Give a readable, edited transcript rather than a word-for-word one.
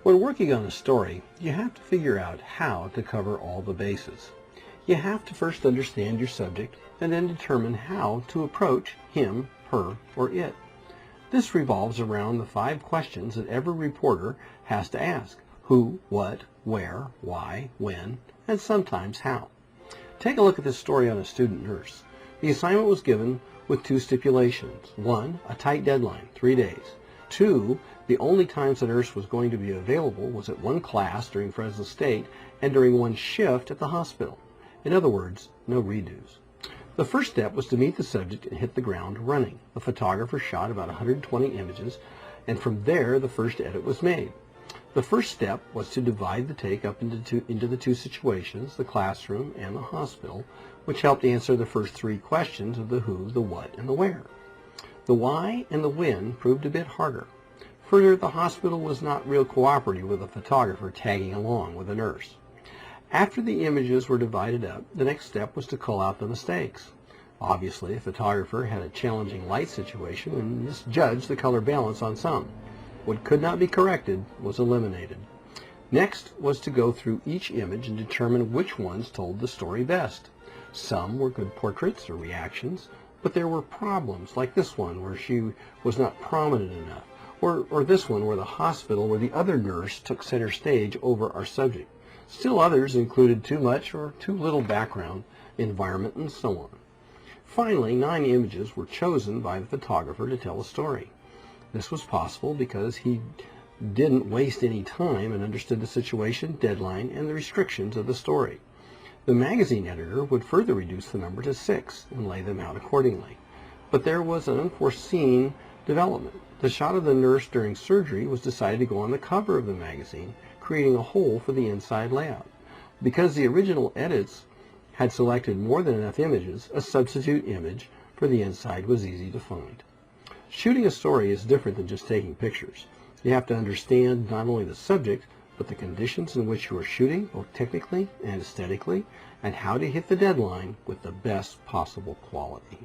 When working on a story, you have to figure out how to cover all the bases. You have to first understand your subject and then determine how to approach him, her, or it. This revolves around the 5 questions that every reporter has to ask: who, what, where, why, when, and sometimes how. Take a look at this story on a student nurse. The assignment was given with 2 stipulations. 1, a tight deadline, 3 days. 2, the only times the nurse was going to be available was at 1 class during Fresno State and during 1 shift at the hospital. In other words, no redos. The first step was to meet the subject and hit the ground running. The photographer shot about 120 images, and from there the first edit was made. The first step was to divide the take up into the 2 situations, the classroom and the hospital, which helped answer the first 3 questions of the who, the what, and the where. The why and the when proved a bit harder. Further, the hospital was not real cooperative with the photographer tagging along with the nurse. After the images were divided up, the next step was to call out the mistakes. Obviously, the photographer had a challenging light situation and misjudged the color balance on some. What could not be corrected was eliminated. Next was to go through each image and determine which ones told the story best. Some were good portraits or reactions, but there were problems, like this one where she was not prominent enough, or this one where the hospital where the other nurse took center stage over our subject. Still others included too much or too little background, environment, and so on. Finally, 9 images were chosen by the photographer to tell a story. This was possible because he didn't waste any time and understood the situation, deadline, and the restrictions of the story. The magazine editor would further reduce the number to 6 and lay them out accordingly. But there was an unforeseen development. The shot of the nurse during surgery was decided to go on the cover of the magazine, creating a hole for the inside layout. Because the original edits had selected more than enough images, a substitute image for the inside was easy to find. Shooting a story is different than just taking pictures. You have to understand not only the subject, but the conditions in which you are shooting, both technically and aesthetically, and how to hit the deadline with the best possible quality.